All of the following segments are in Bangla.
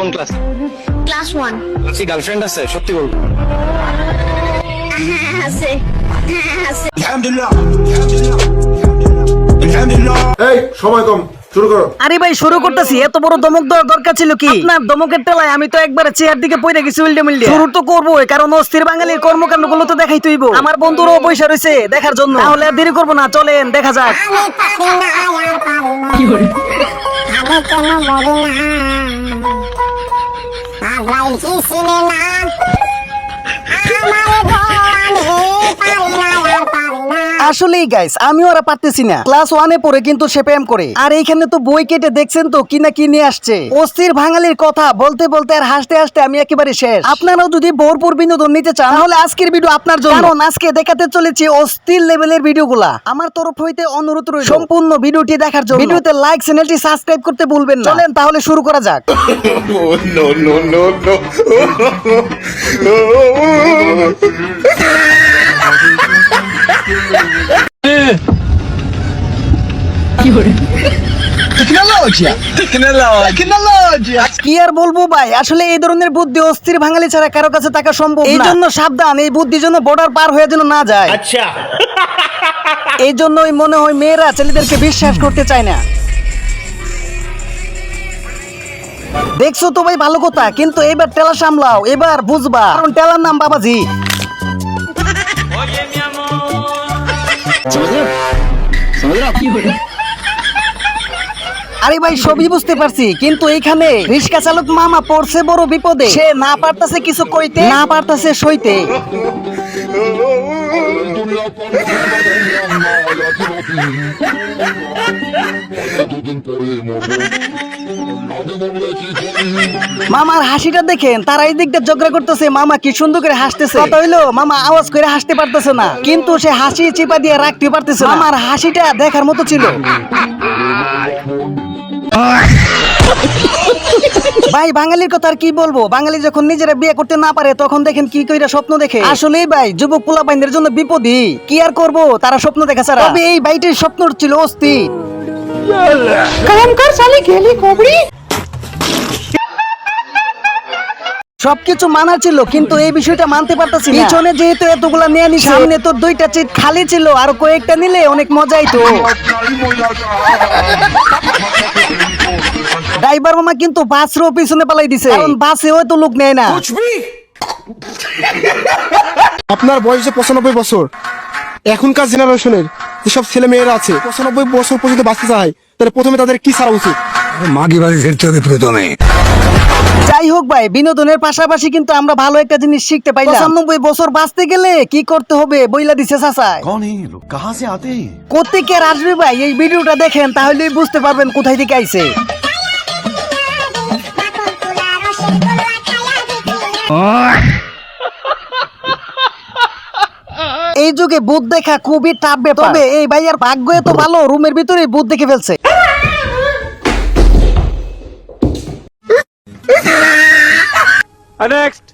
কোন ক্লাস? ক্লাস 1। কি গার্লফ্রেন্ড আছে? সত্যি বল। আছে। এই সময় কম, শুরু করো। আরে ভাই শুরু করতেছি, এত বড় দমক দেওয়ার দরকার ছিল কি? আপনার দমকের টেলায় আমি তো একবারে চেয়ার দিকে পড়ে গেছি উল্টে মিল্টে। শুরু তো করবোই, কারণ অস্থির বাঙালির কর্মকাণ্ড গুলো তো দেখাই তুইব। আমার বন্ধুরাও পয়সা রয়েছে দেখার জন্য, তাহলে আর দেরি করবো না, চলেন দেখা যাক। আসলেই গাইস আমি ওরা পারতেছি না। ক্লাস 1 এ পড়ে কিন্তু সে প্রেম করে, আর এইখানে তো বই কেটে দেখছেন তো কি না কি নিয়ে আসছে। অস্থির বাঙালির কথা বলতে বলতে আর হাসতে হাসতে আমি একেবারে শেষ। আপনারাও যদি ভরপুর বিনোদন নিতে চান তাহলে আজকের ভিডিও আপনার জন্য, কারণ আজকে দেখাতে চলেছি অস্থির লেভেলের ভিডিওগুলা। আমার তরফ হইতে অনুরোধ রইল সম্পূর্ণ ভিডিওটি দেখার জন্য। ভিডিওতে লাইক, চ্যানেলটি সাবস্ক্রাইব করতে ভুলবেন না। চলেন তাহলে শুরু করা যাক। কি আর বলবো ভাই, আসলে এই ধরনের বুদ্ধি অস্থির বাঙালি ছাড়া কারো কাছে থাকা সম্ভব না। এই জন্য সাবধান, এই বুদ্ধি যেন বর্ডার পার হয়ে যেন না যায়। আচ্ছা, এই জন্যই মনে হয় মেয়েরা ছেলেদেরকে বিশ্বাস করতে চায় না। দেখছো তো ভাই ভালো কথা, কিন্তু এবার টেলা সামলাও, এবার বুঝবা, কারণ টেলার নাম বাবাজি। আরে ভাই সবই বুঝতে পারছি, কিন্তু এইখানে রিক্সা চালক মামা পড়ছে বড় বিপদে। সে না পারতাছে কিছু কইতে, না পারতাছে সইতে। মামার হাসিটা দেখেন, তারা এই দিকটা ঝগড়া করতেছে, মামা কি সুন্দর করে হাসতেছে। কথা হইলো মামা আওয়াজ করে হাসতে পারতেছে না, কিন্তু সে হাসি চিপা দিয়ে রাখতে পারতেছে না। মামার হাসিটা দেখার মতো ছিল। ভাই বাঙালির কথা আর কি বলবো, বাঙালি যখন নিজেরা বিয়ে করতে না পারে তখন দেখেন কি কইরা স্বপ্ন দেখে। আসলেই ভাই যুবক পোলাপাইনদের জন্য বিপদই, কি আর করব, তারা স্বপ্ন দেখা ছাড়া। তবে এই বাইটির স্বপ্ন ছিল অস্থির। সবকিছু মানা ছিল, কিন্তু এই বিষয়টা মানতে পারতাছি না। পিছনে যেহেতু এতগুলা নিয়ে নিছে, সামনে তো 2টা সিট খালি ছিল, আর কয়েকটা নিলে অনেক মজাই তো। ড্রাইভার মামা কিন্তু বাসেরও পিছনে পালাই দিছে, কারণ বাসেও তো লোক নেয় না। আপনার বয়স 95 বছর। এখনকার জেনারেশনের যেসব ছেলে মেয়েরা আছে 95 বছর পর্যন্ত বাঁচতে চায়, তাহলে প্রথমে তাদের কি ছাড়া উচিত? মাগি বাড়ি ফিরতে হবে প্রথমে। যাই হোক ভাই, বিনোদনের পাশাপাশি কিন্তু আমরা ভালো একটা জিনিস শিখতে পাইলাম। 95 বছর বাঁচতে গেলে কি করতে হবে বইলা দিছে চাচা। कौन है ये लोग, कहाँ से आते हैं? কোত্থেকে আর আসবে ভাই, এই ভিডিওটা দেখেন তাহলেই বুঝতে পারবেন কোথায় থেকে আইছে। এই যুগে ভূত দেখা খুবই টাফ ব্যাপার। তবে এই ভাইয়ার ভাগ্য এত ভালো, রুমের ভিতরে ভূত দেখে ফেলছে। নেক্সট।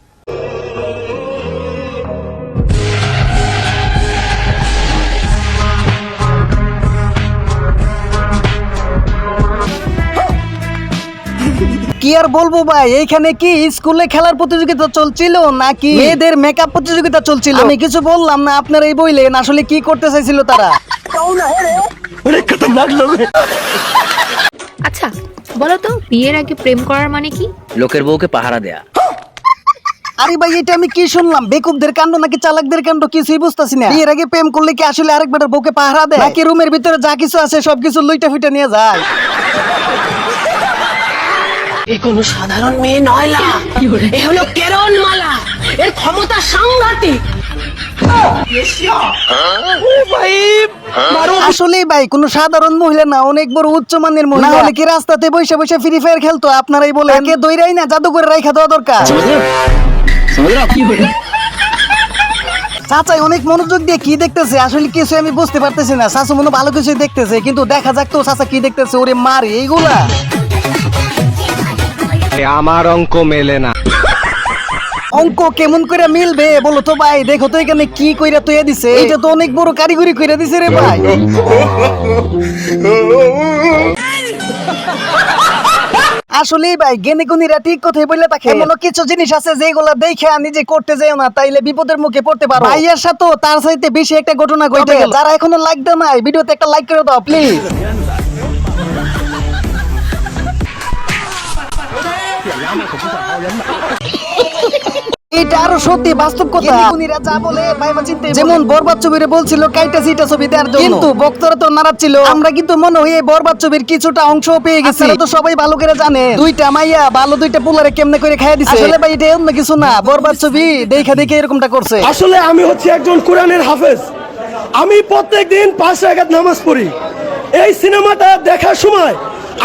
কি আর বলবো ভাই, এইখানে কি স্কুলে খেলার প্রতিযোগিতা চলছিল নাকি মেয়েদের মেকআপ প্রতিযোগিতা চলছিল? আমি কিছু বললাম না, আপনারা এই বললেন আসলে কি করতে চাইছিল তারা। আচ্ছা বলো তো, বিয়ের আগে প্রেম করার মানে কি? লোকের বউকে পাহারা দেয়া। আরে ভাই এটা আমি কি শুনলাম, বেকুবদের কাণ্ড নাকি চালাকদের কাণ্ড, কিছুই বুঝতাছি না। বিয়ের আগে প্রেম করলে কি আসলে আরেকবার বউকে পাহারা দেয়, নাকি রুমের ভিতরে যা কিছু আছে সবকিছু লুইটা ফিটা নিয়ে যায়? এ কোনো সাধারণ মেয়ে নয় লা, এ হলো কেরণমালা, এর ক্ষমতা সাংঘাতিক। আসলেই ভাই কোন সাধারণ মহিলা না, অনেক বড় উচ্চমানের মহিলা। না হলে কি রাস্তাতে বসে বসে ফ্রি ফায়ার খেলতো? আপনারাই বলেন, একে দইরাই না জাদু করে রাইখা দেওয়া দরকার। চাচাই অনেক মনোযোগ দিয়ে কি দেখতেছে, আসলে কিছু আমি বুঝতে পারতেছি না। চাচা মনে ভালো কিছু দেখতেছে, কিন্তু দেখা যাক তো চাচা কি দেখতেছে। ওরে মারি এইগুলা আমার অঙ্ক মেলে না। অঙ্ক কেমন করে মিলবে বলো তো ভাই? দেখো তো এখানে কি কইরা তৈয়া দিছে, এটা তো অনেক বড় কারিগরি কইরা দিছে রে ভাই। আসলেই ভাই জ্ঞানী গুণীরা ঠিক কথাই বলে থাকে। এমন কিছু জিনিস আছে যেগুলো দেখে নিজে করতে যাও না, তাইলে বিপদের মুখে পড়তে পারো। ভাইয়ের সাথে তার চাইতে বেশি একটা ঘটনা ঘটে গেল। যারা এখনো লাইক দাও নাই, ভিডিওতে একটা লাইক করে দাও প্লিজ। এটা আরো সত্যি বাস্তব কথা। উনিরা যা বলে ভাইবা চিন্তা, যেমন বরবাদ ছবিরে বলছিল কাইটা সিটা ছবি দেওয়ার জন্য, কিন্তু বক্তারা তো নারাচ্ছিল। আমরা কিন্তু মনে হয় এই বরবাদ ছবির কিছুটা অংশ পেয়ে গেছি। আপনারা তো সবাই ভালো করে জানে দুইটা মাইয়া ভালো দুইটা পোলারে কেমনে করে খাইয়া দিছে। আসলে ভাই এটা অন্য কিছু না, বরবাদ ছবি দেখা দেখে এরকমটা করছে। আসলে আমি হচ্ছে একজন কোরআনের হাফেজ। আমি প্রত্যেকদিন 5 রাকাত নামাজ পড়ি। এই সিনেমাটা দেখার সময়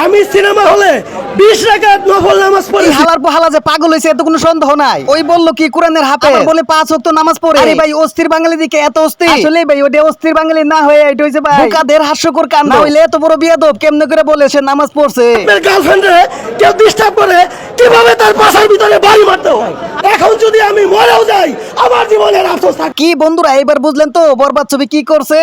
আমি সিনেমা হলে 20 রাকাত নফল নামাজ পড়ি। হালার হালা যে পাগল হইছে এত কোনো সন্দেহ নাই। ওই বললো কি কোরআনের হাফেজ, আবার বলে 5 ওয়াক্ত নামাজ পড়ে। আরে ভাই অস্থির বাঙালি দিকে এত অস্থির। আসলে ভাই ওটা অস্থির বাঙালি না হয়ে এটা হইছে ভাই বোকাদের হাস্যকর কাণ্ড। না হইলে এত বড় বিয়াদব কেমনে করে বলে সে নামাজ পড়ছে। আপনার গার্লফ্রেন্ডে কেউ ডিস্টার্ব করে কিভাবে তার বাসার ভিতরে বাড়ি মারতে হয়। এখন যদি আমি মরেও যাই আমার জীবনের আফসোস থাকে। কি বন্ধুরা এবার বুঝলেন তো বরবাদ ছবি কি করছে?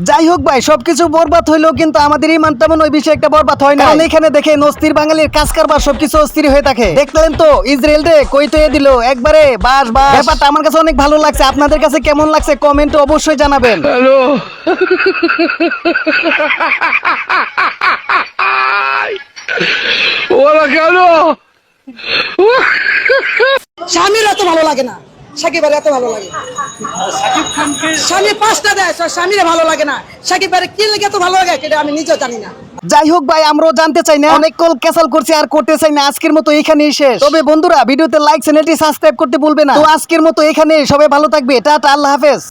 যাই হোক ভাই সবকিছু বরবাদ হইলো, কিন্তু আমাদের ইমান তেমন ওই বিষয়ে একটা বরবাদ হয় না। কারণ এখানে দেখেন অস্থির বাঙালির কাজ কারবার সবকিছু অস্থির হয়ে থাকে। দেখলেন তো ইসরায়েল রে কই তো দিল একবারে বাস বাস। ব্যাপারটা আমার কাছে অনেক ভালো লাগছে। আপনাদের কাছে কেমন লাগছে কমেন্টে অবশ্যই জানাবেন। স্বামীর এত ভালো লাগে না, সাকিবের এত ভালো লাগে। স্বামী 5টা দেয়, স্বামীর ভালো লাগে না। সাকিবের কি লেগে এত ভালো লাগে এটা আমি নিজেও জানি না। যাই হোক ভাই আমরাও জানতে চাই না, অনেক কল ক্যান্সেল করছি আর করতে চাই না। আজকের মতো এখানেই শেষ। তবে বন্ধুরা ভিডিওতে লাইক চ্যানেলটি সাবস্ক্রাইব করতে ভুলবে না। তো আজকের মতো এখানে সবাই ভালো থাকবে। টাটা, আল্লাহ হাফেজ।